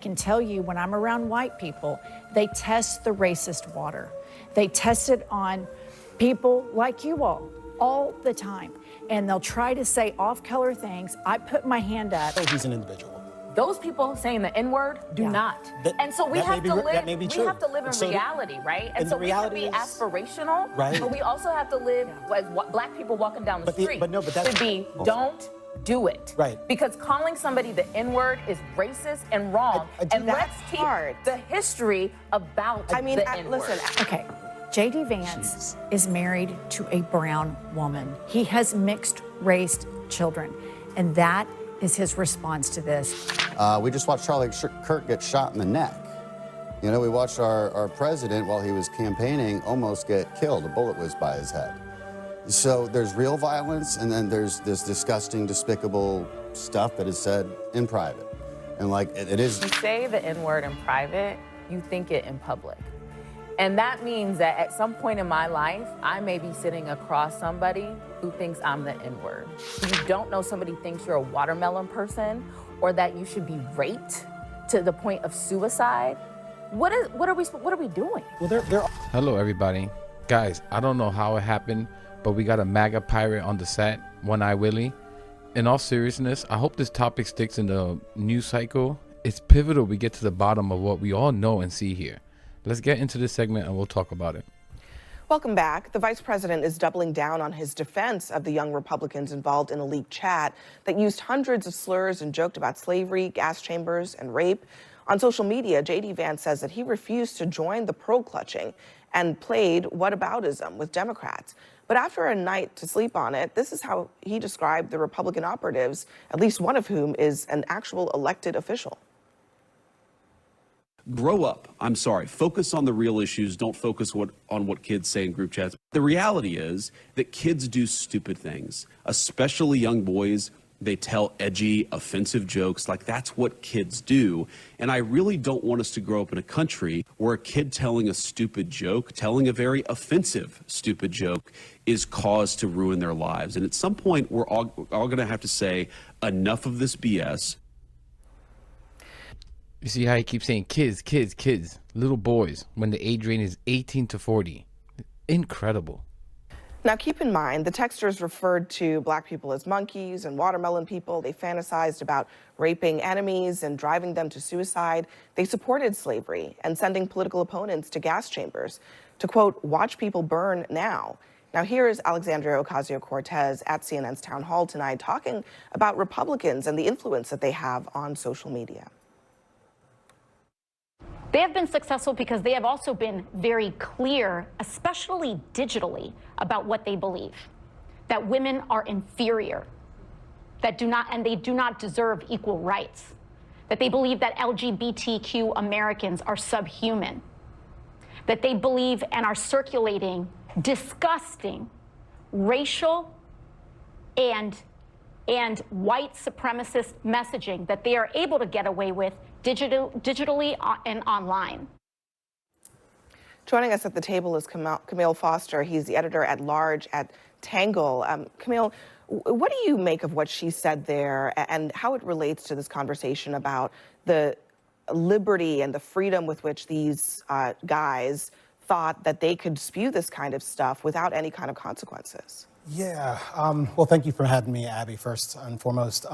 Can tell you when I'm around white people, they test the racist water. They test it on people like you all the time. And they'll try to say off-color things. I put my hand up. He's an individual. Those people saying the N-word do not. And so we have to live in reality, right? And so we can be aspirational, but we also have to live as black people walking down the street. But that should be, don't do it. Right. Because calling somebody the N-word is racist and wrong. And let's keep the history about the N-word. Listen, okay. J.D. Vance is married to a brown woman. He has mixed-race children, and that is his response to this. We just watched Charlie Kirk get shot in the neck. You know, we watched our president, while he was campaigning, almost get killed. A bullet whizzed by his head. So there's real violence, and then there's this disgusting, despicable stuff that is said in private. And like, it is... You say the N-word in private, you think it in public. And that means that at some point in my life, I may be sitting across somebody who thinks I'm the N-word. You don't know somebody thinks you're a watermelon person, or that you should be raped to the point of suicide. What are we doing? Well, Hello, everybody. Guys, I don't know how it happened, but we got a MAGA pirate on the set, One Eye Willie. In all seriousness, I hope this topic sticks in the news cycle. It's pivotal we get to the bottom of what we all know and see here. Let's get into this segment and we'll talk about it. Welcome back. The vice president is doubling down on his defense of the young Republicans involved in a leaked chat that used hundreds of slurs and joked about slavery, gas chambers, and rape. On social media, J.D. Vance says that he refused to join the pearl clutching and played whataboutism with Democrats. But after a night to sleep on it, this is how he described the Republican operatives, at least one of whom is an actual elected official. Grow up. I'm sorry. Focus on the real issues. Don't focus on what kids say in group chats. The reality is that kids do stupid things, especially young boys. They tell edgy, offensive jokes. Like, that's what kids do. And I really don't want us to grow up in a country where a kid telling a stupid joke, telling a very offensive stupid joke, is cause to ruin their lives. And at some point, we're all going to have to say, enough of this BS. You see how he keeps saying kids, kids, kids, little boys, when the age range is 18 to 40. Incredible. Now, keep in mind, the texters referred to black people as monkeys and watermelon people. They fantasized about raping enemies and driving them to suicide. They supported slavery and sending political opponents to gas chambers to, quote, watch people burn now. Now, here is Alexandria Ocasio-Cortez at CNN's town hall tonight talking about Republicans and the influence that they have on social media. They have been successful because they have also been very clear, especially digitally, about what they believe. That women are inferior, that they do not deserve equal rights. That they believe that LGBTQ Americans are subhuman. That they believe and are circulating disgusting racial and white supremacist messaging that they are able to get away with digitally and online. Joining us at the table is Camille Foster. He's the editor-at-large at Tangle. Camille, what do you make of what she said there and how it relates to this conversation about the liberty and the freedom with which these guys thought that they could spew this kind of stuff without any kind of consequences? Yeah, well, thank you for having me, Abby, first and foremost.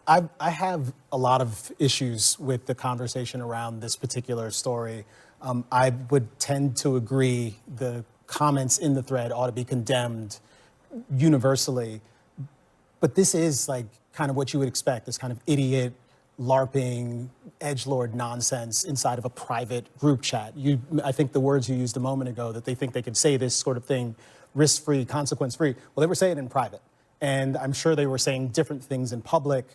I have a lot of issues with the conversation around this particular story. I would tend to agree the comments in the thread ought to be condemned universally. But this is like kind of what you would expect, this kind of idiot, LARPing, edgelord nonsense inside of a private group chat. I think the words you used a moment ago, that they think they could say this sort of thing risk-free, consequence-free. Well, they were saying it in private. And I'm sure they were saying different things in public.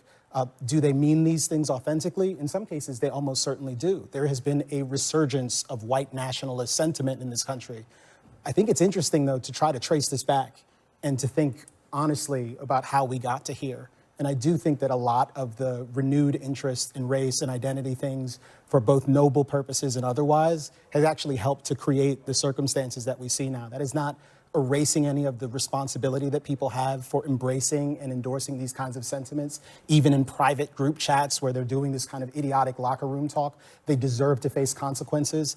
Do they mean these things authentically? In some cases, they almost certainly do. There has been a resurgence of white nationalist sentiment in this country. I think it's interesting, though, to try to trace this back and to think honestly about how we got to here. And I do think that a lot of the renewed interest in race and identity things for both noble purposes and otherwise has actually helped to create the circumstances that we see now. That is not erasing any of the responsibility that people have for embracing and endorsing these kinds of sentiments, even in private group chats where they're doing this kind of idiotic locker room talk. They deserve to face consequences.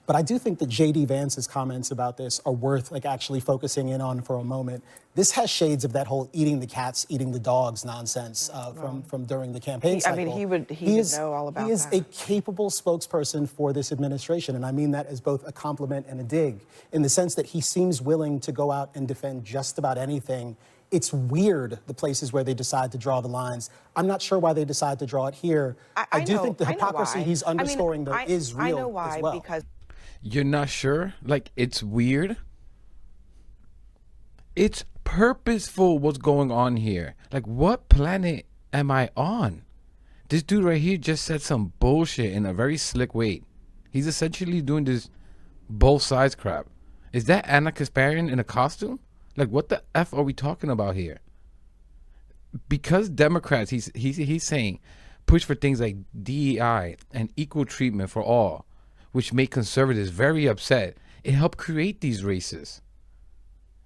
But I do think that J.D. Vance's comments about this are worth actually focusing in on for a moment. This has shades of that whole eating the cats, eating the dogs nonsense from during the campaign cycle. I mean, he would know all about that. He is a capable spokesperson for this administration, and I mean that as both a compliment and a dig, in the sense that he seems willing to go out and defend just about anything. It's weird, the places where they decide to draw the lines. I'm not sure why they decide to draw it here. I do think the hypocrisy he's underscoring, though, is real I know why, as well. because... You're not sure? It's weird? It's purposeful what's going on here. What planet am I on? This dude right here just said some bullshit in a very slick way. He's essentially doing this both sides crap. Is that Anna Kasparian in a costume? What the F are we talking about here? Because Democrats, he's saying, push for things like DEI and equal treatment for all, which make conservatives very upset. It helped create these races.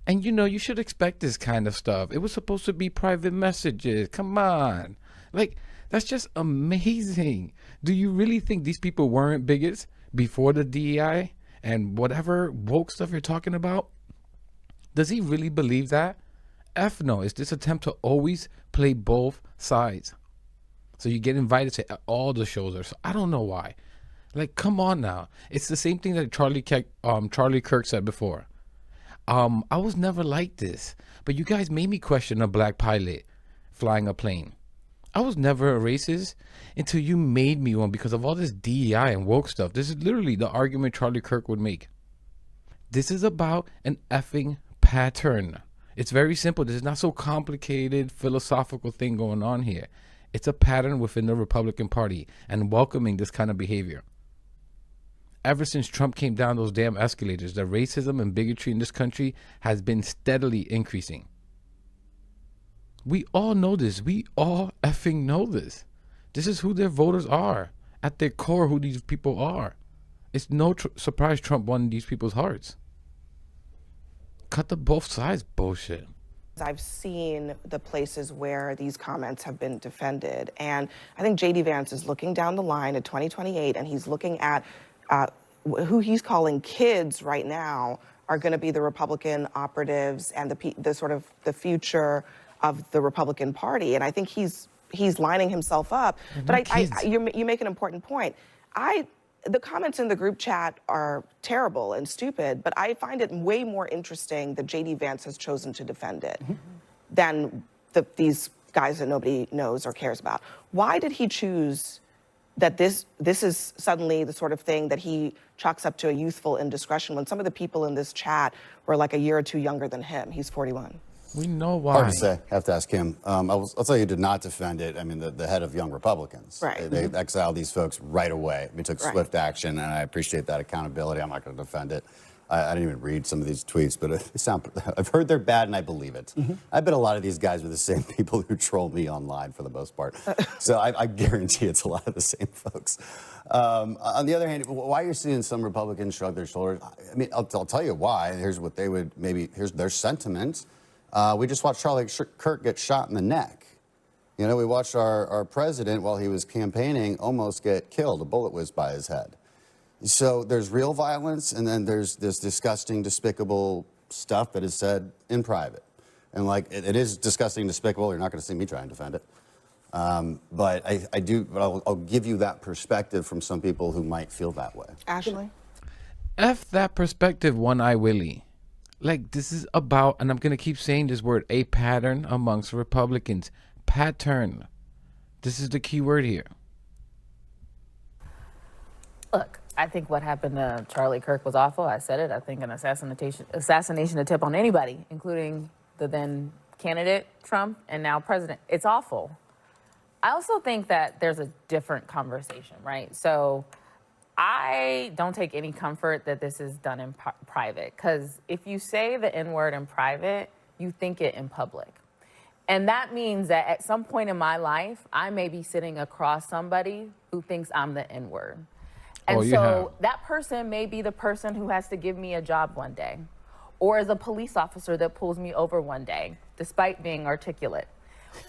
And you should expect this kind of stuff. It was supposed to be private messages. Come on. That's just amazing. Do you really think these people weren't bigots before the DEI and whatever woke stuff you're talking about? Does he really believe that? F no. It's this attempt to always play both sides. So you get invited to all the shows. I don't know why. Come on now. It's the same thing that Charlie Kirk said before. I was never like this, but you guys made me question a black pilot flying a plane. I was never a racist until you made me one because of all this DEI and woke stuff. This is literally the argument Charlie Kirk would make. This is about an effing pattern. It's very simple. This is not so complicated philosophical thing going on here. It's a pattern within the Republican Party and welcoming this kind of behavior. Ever since Trump came down those damn escalators, the racism and bigotry in this country has been steadily increasing. We all know this. We all effing know this. This is who their voters are. At their core, who these people are. It's no surprise Trump won these people's hearts. Cut the both sides bullshit. I've seen the places where these comments have been defended. And I think J.D. Vance is looking down the line at 2028, and he's looking at who he's calling kids right now are going to be the Republican operatives and the sort of the future of the Republican Party. And I think he's lining himself up. But you make an important point. The comments in the group chat are terrible and stupid, but I find it way more interesting that J.D. Vance has chosen to defend it than these guys that nobody knows or cares about. Why did he choose that this is suddenly the sort of thing that he chalks up to a youthful indiscretion when some of the people in this chat were a year or two younger than him? He's 41. We know why. Hard to say. I have to ask him. I'll tell you who did not defend it. I mean, the head of Young Republicans. Right. They exiled these folks right away. We took swift action, and I appreciate that accountability. I'm not going to defend it. I didn't even read some of these tweets, but I've heard they're bad, and I believe it. I bet a lot of these guys were the same people who troll me online for the most part. So I guarantee it's a lot of the same folks. On the other hand, why you're seeing some Republicans shrug their shoulders, I mean, I'll tell you why. Here's what they would here's their sentiment. We just watched Charlie Kirk get shot in the neck. We watched our president, while he was campaigning, almost get killed. A bullet whizzed by his head. So there's real violence, and then there's this disgusting, despicable stuff that is said in private. And it is disgusting, despicable. You're not going to see me try and defend it. But I'll give you that perspective from some people who might feel that way. Ashley? F that perspective, One-Eye Willie. This is about, and I'm going to keep saying this word, a pattern amongst Republicans. Pattern. This is the key word here. Look, I think what happened to Charlie Kirk was awful. I said it. I think an assassination attempt on anybody, including the then candidate, Trump, and now president. It's awful. I also think that there's a different conversation, right? So I don't take any comfort that this is done in private, because if you say the N-word in private, you think it in public. And that means that at some point in my life, I may be sitting across somebody who thinks I'm the N-word. And so that person may be the person who has to give me a job one day. or as a police officer that pulls me over one day, despite being articulate,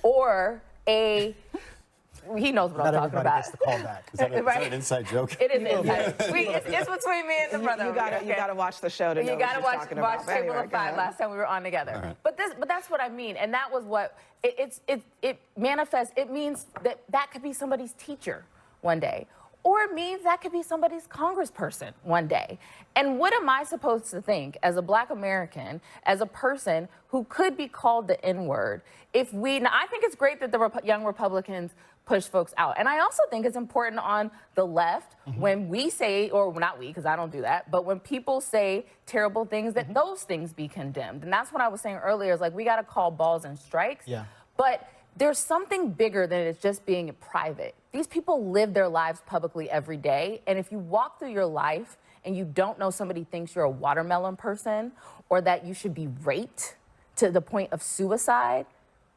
or he knows what I'm talking about. Gets the call back. Is that an inside joke? It is inside. It's between me and the brother. You gotta watch the show to know You gotta what she's talking watch about. Table Anyway, of go Five ahead. last time we were on together. Right. But that's what I mean, and that was what it manifests. It means that could be somebody's teacher one day, or it means that could be somebody's congressperson one day. And what am I supposed to think as a Black American, as a person who could be called the N-word, if now I think it's great that the young Republicans push folks out. And I also think it's important on the left when we say, or not we, because I don't do that, but when people say terrible things, that those things be condemned. And that's what I was saying earlier, is like, we got to call balls and strikes. Yeah. But there's something bigger than it's just being private. These people live their lives publicly every day. And if you walk through your life and you don't know somebody thinks you're a watermelon person, or that you should be raped to the point of suicide,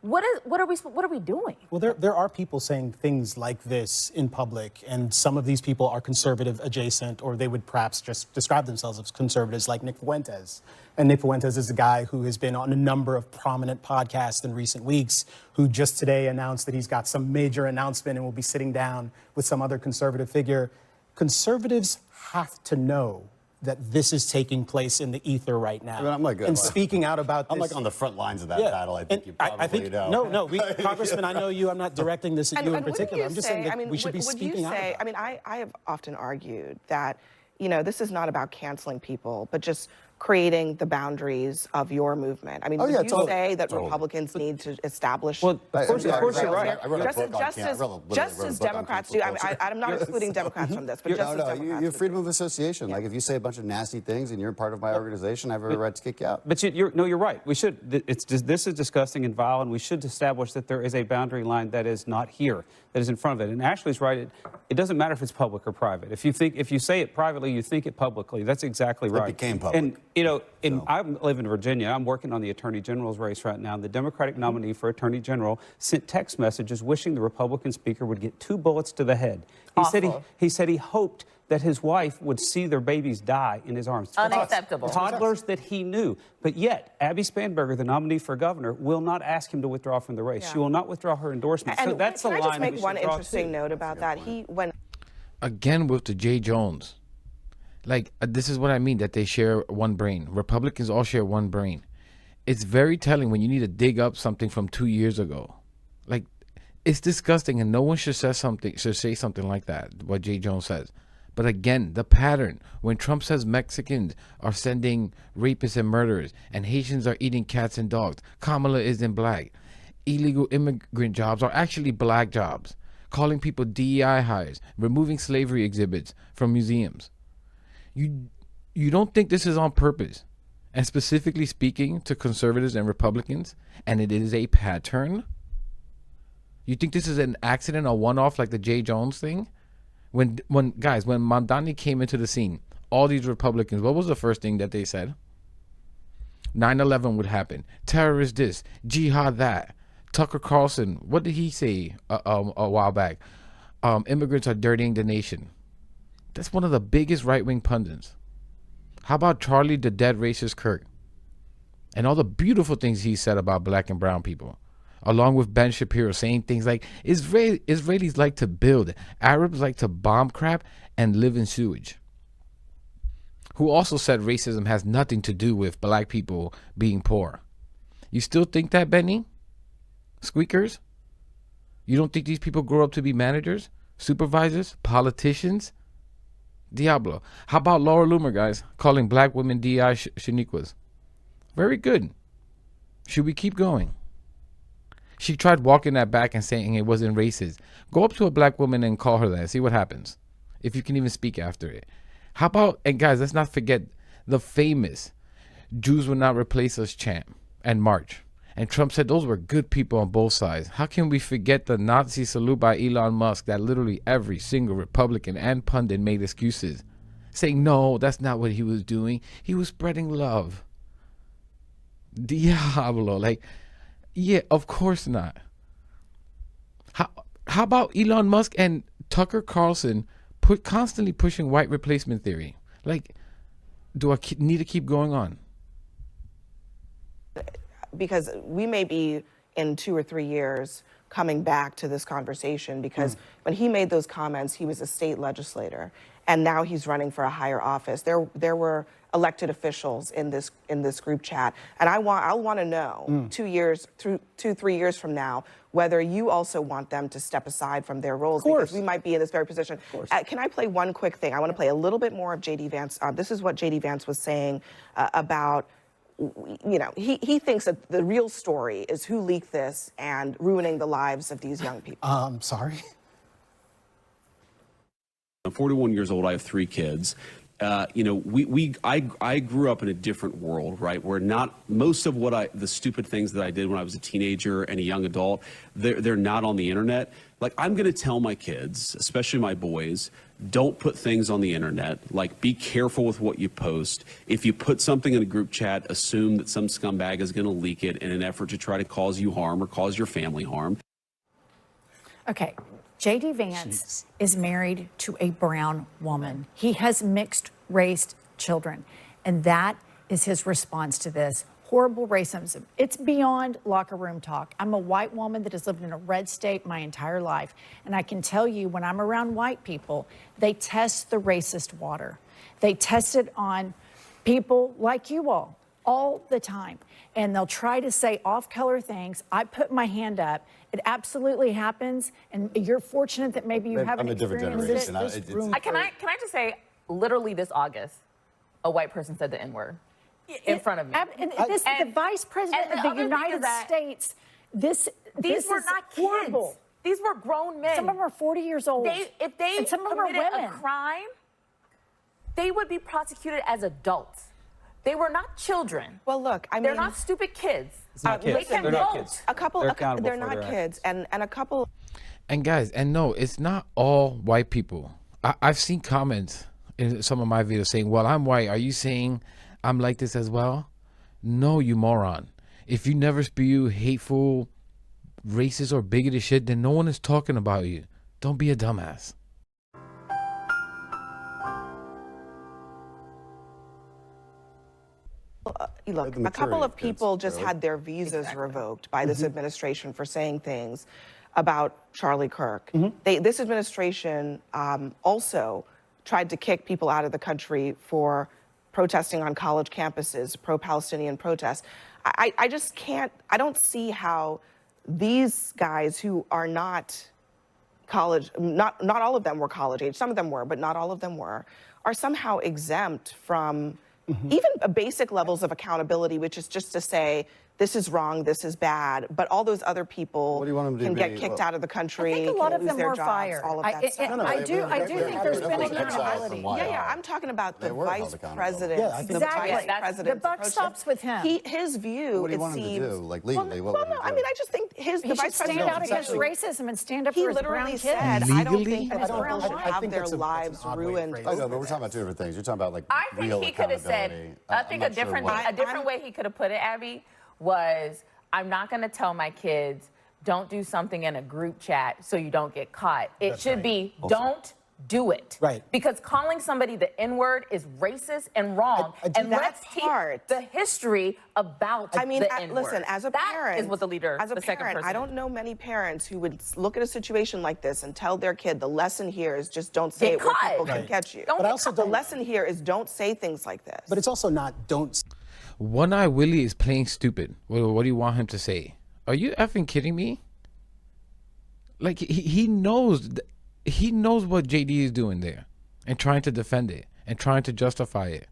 what are we doing? Well, there are people saying things like this in public, and some of these people are conservative adjacent, or they would perhaps just describe themselves as conservatives, like Nick Fuentes. And Nick Fuentes is a guy who has been on a number of prominent podcasts in recent weeks, who just today announced that he's got some major announcement and will be sitting down with some other conservative figure. Conservatives have to know that this is taking place in the ether right now. I mean, I'm like, and speaking out about this. I'm like on the front lines of that battle. I think you probably know. No, Congressman, I know you. I'm not directing this at you in particular. I'm just saying that we should be would speaking you out say, about I mean, I have often argued that, this is not about canceling people, but just creating the boundaries of your movement. I mean, would you say that Republicans need to establish? Well, of course you're right. I wrote a book on cancel. Just as Democrats do. I'm not excluding Democrats from this, but just as Democrats you have freedom of association. Like, if you say a bunch of nasty things and you're part of my organization, I have every right to kick you out. But you're right. We should. This is disgusting and vile, and we should establish that there is a boundary line that is not here, that is in front of it. And Ashley's right. It doesn't matter if it's public or private. If you say it privately, you think it publicly. That's exactly right. It became public. And I live in Virginia. I'm working on the Attorney General's race right now. The Democratic nominee for Attorney General sent text messages wishing the Republican Speaker would get 2 bullets to the head. He said he hoped that his wife would see their babies die in his arms. Unacceptable. Toddlers that he knew. But yet, Abby Spanberger, the nominee for governor, will not ask him to withdraw from the race. Yeah. She will not withdraw her endorsement. And so that's the line. Can I just make one interesting note about that? Again with the J. Jones. Like, this is what I mean, that they share one brain. Republicans all share one brain. It's very telling when you need to dig up something from 2 years ago. Like, it's disgusting, and no one should say something like that, what J. Jones says. But again, the pattern, when Trump says Mexicans are sending rapists and murderers, and Haitians are eating cats and dogs, Kamala isn't black, illegal immigrant jobs are actually black jobs, calling people DEI hires, removing slavery exhibits from museums. You don't think this is on purpose, and specifically speaking to conservatives and Republicans, and it is a pattern? You think this is an accident, a one-off like the J. Jones thing? When Mamdani came into the scene, all these Republicans, what was the first thing that they said? 9/11 would happen. Terrorist this, jihad that. Tucker Carlson, what did he say a while back? Immigrants are dirtying the nation. That's one of the biggest right-wing pundits. How about Charlie the dead racist Kirk? And all the beautiful things he said about black and brown people. Along with Ben Shapiro saying things like, Israelis like to build, Arabs like to bomb crap and live in sewage. Who also said racism has nothing to do with black people being poor. You still think that, Benny? Squeakers? You don't think these people grow up to be managers, supervisors, politicians? Diablo. How about Laura Loomer, guys, calling black women DI Shaniquas? Very good. Should we keep going? She tried walking that back and saying it wasn't racist. Go up to a black woman and call her that. See what happens. If you can even speak after it. How about, and guys, let's not forget the famous Jews will not replace us chant and march. And Trump said those were good people on both sides. How can we forget the Nazi salute by Elon Musk that literally every single Republican and pundit made excuses, saying, no, that's not what he was doing. He was spreading love. Diablo. Like, yeah, of course not. How about Elon Musk and Tucker Carlson constantly pushing white replacement theory? Like, do I need to keep going on? because we may be in 2 or 3 years coming back to this conversation, because when he made those comments, he was a state legislator, and now he's running for a higher office. There were elected officials in this group chat, and I'll want to know 3 years from now whether you also want them to step aside from their roles, because we might be in this very position. Can I play one quick thing? I want to play a little bit more of J.D. Vance. This is what J.D. Vance was saying about, you know, he thinks that the real story is who leaked this and ruining the lives of these young people. Sorry. I'm 41 years old. I have 3 kids. You know, I grew up in a different world, right? Where not most of the stupid things that I did when I was a teenager and a young adult, they're not on the internet. Like, I'm going to tell my kids, especially my boys, don't put things on the internet. Like, be careful with what you post. If you put something in a group chat, assume that some scumbag is going to leak it in an effort to try to cause you harm or cause your family harm. Okay. J.D. Vance is married to a brown woman. He has mixed race children, and that is his response to this horrible racism. It's beyond locker room talk. I'm a white woman that has lived in a red state my entire life, and I can tell you, when I'm around white people, they test the racist water. They test it on people like you all the time, and they'll try to say off-color things. I put my hand up. It absolutely happens, and you're fortunate that maybe you haven't experienced it. Can I just say, literally this August, a white person said the N-word in front of me. The vice president of the United States, these were not horrible. Kids. These were grown men. Some of them are 40 years old. If they and some of them are committed women. a crime, they would be prosecuted as adults. They were not children. Well, look, I mean, they're not stupid kids. They can they're vote. not kids. They're not kids, and a couple. And guys, and no, it's not all white people. I've seen comments in some of my videos saying, well, I'm white. Are you saying I'm like this as well? No, you moron. If you never spew hateful, racist, or bigoted shit, then no one is talking about you. Don't be a dumbass. Look, a couple of people just had their visas revoked by this administration for saying things about Charlie Kirk. This administration also tried to kick people out of the country for protesting on college campuses, pro-Palestinian protests. I just can't, I don't see how these guys who are not college, not all of them were college age, some of them were, but not all of them were, are somehow exempt from even basic levels of accountability, which is just to say, this is wrong, this is bad, but all those other people can get kicked out of the country. I think a lot of them were jobs, fired. all of that stuff. I do think there's been accountability. Yeah, I'm talking about the vice president. Yeah, I think exactly. The buck stops with him. His view, What do you want him to do? Like, legally, what would he do? I mean, I just think He the should vice stand president out against racism and stand up he for his brown literally kids. said, I don't Legally? think that brown should have their lives ruined. I know, but we're talking about 2 different things. You're talking about, like, I real think he could have accountability. said, I think a different way he could have put it, Abby, was, I'm not going to tell my kids, don't do something in a group chat so you don't get caught. It should be, don't do it. Right. Because calling somebody the N-word is racist and wrong. And let's teach the history about the N-word. Listen, as a parent, that is what the leader, as a the second parent, person. I don't know many parents who would look at a situation like this and tell their kid, the lesson here is just don't say it where people can catch you. But I also the lesson here is don't say things like this. But it's also not don't. One Eye Willie is playing stupid. What do you want him to say? Are you effing kidding me? Like, he knows what JD is doing there and trying to defend it and trying to justify it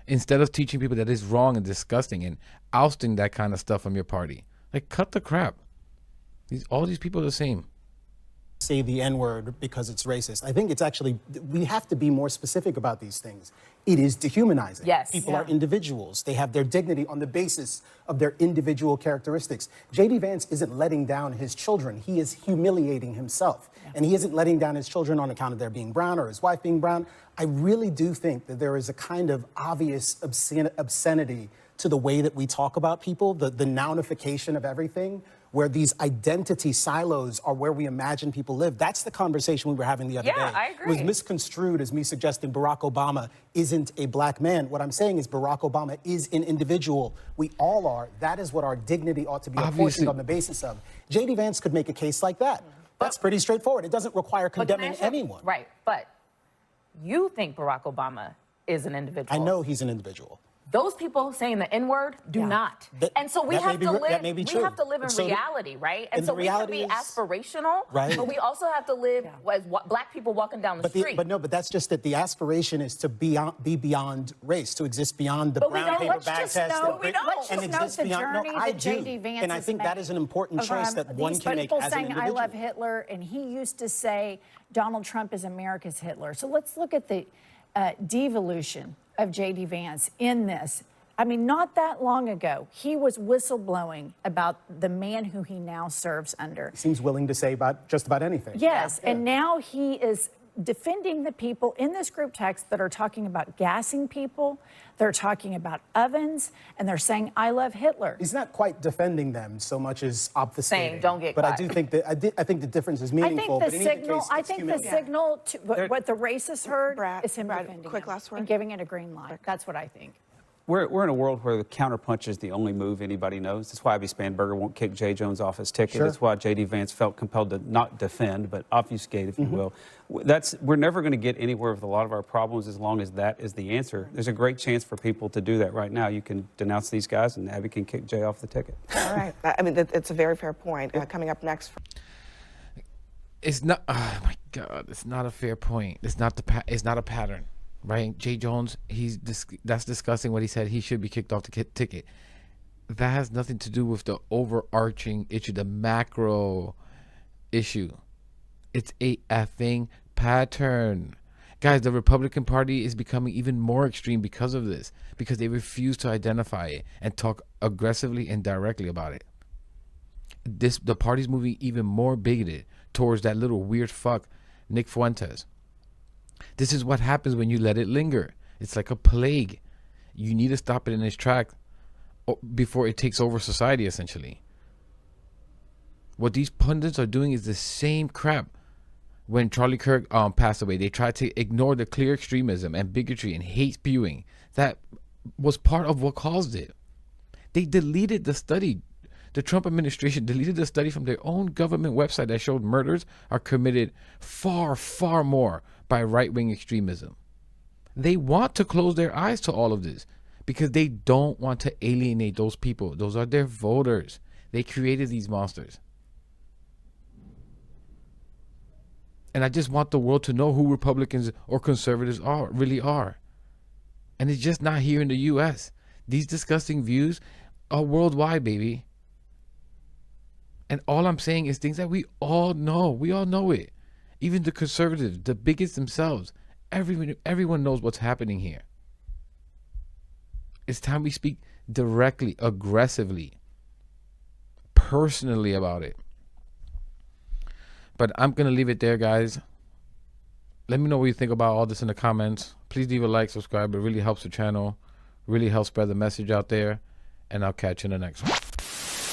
instead of teaching people that it's wrong and disgusting and ousting that kind of stuff from your party. Like, cut the crap. All these people are the same. Say the N-word because it's racist. I think it's actually, we have to be more specific about these things. It is dehumanizing. Yes. People are individuals. They have their dignity on the basis of their individual characteristics. J.D. Vance isn't letting down his children. He is humiliating himself. And he isn't letting down his children on account of their being brown or his wife being brown. I really do think that there is a kind of obvious obscenity to the way that we talk about people, the nounification of everything, where these identity silos are where we imagine people live. That's the conversation we were having the other day. I It agree. was misconstrued as me suggesting Barack Obama isn't a black man. What I'm saying is Barack Obama is an individual. We all are. That is what our dignity ought to be apportioned on the basis of. J.D. Vance could make a case like that. That's pretty straightforward. It doesn't require condemning anyone. Right, but you think Barack Obama is an individual. I know he's an individual. Those people saying the N-word do not. And so we have to live, we have to live in reality, right? And so we can be aspirational, but we also have to live as black people walking down the street. But that's just that the aspiration is to be beyond race, to exist beyond the brown paper bag test. And exist beyond. No, I do. And I think that is an important choice that one can make as an individual. I love Hitler, and he used to say Donald Trump is America's Hitler. So let's look at the devolution of J.D. Vance in this. I mean, not that long ago, he was whistleblowing about the man who he now serves under. He seems willing to say about just about anything. Yes, and now he is defending the people in this group text that are talking about gassing people. They're talking about ovens, and they're saying, I love Hitler. He's not quite defending them so much as obfuscating. Saying, don't get But caught. I do think that I think the difference is meaningful. I think the signal to what the racists heard is him defending quick them last word. and giving it a green light. That's what I think. We're in a world where the counterpunch is the only move anybody knows. That's why Abby Spanberger won't kick Jay Jones off his ticket. That's why J.D. Vance felt compelled to not defend, but obfuscate, if you will. We're never going to get anywhere with a lot of our problems as long as that is the answer. There's a great chance for people to do that right now. You can denounce these guys, and Abby can kick Jay off the ticket. All right. I mean, it's a very fair point. Coming up next. It's not. Oh my God! It's not a fair point. It's not it's not a pattern. Right, Jay Jones, that's discussing what he said. He should be kicked off the ticket. That has nothing to do with the overarching issue, the macro issue. It's a effing pattern. Guys, the Republican Party is becoming even more extreme because of this, because they refuse to identify it and talk aggressively and directly about it. The party's moving even more bigoted towards that little weird fuck, Nick Fuentes. This is what happens when you let it linger. It's like a plague. You need to stop it in its track before it takes over society, essentially. What these pundits are doing is the same crap. When Charlie Kirk passed away, they tried to ignore the clear extremism and bigotry and hate spewing that was part of what caused it. They deleted the study. The Trump administration deleted the study from their own government website that showed murders are committed far, far more by right-wing extremism. They want to close their eyes to all of this because they don't want to alienate those people. Those are their voters. They created these monsters. And I just want the world to know who Republicans or conservatives really are. And it's just not here in the U.S. These disgusting views are worldwide, baby. And all I'm saying is things that we all know. We all know it. Even the conservatives, the bigots themselves, everyone knows what's happening here. It's time we speak directly, aggressively, personally about it. But I'm going to leave it there, guys. Let me know what you think about all this in the comments. Please leave a like, subscribe. It really helps the channel, really helps spread the message out there. And I'll catch you in the next one.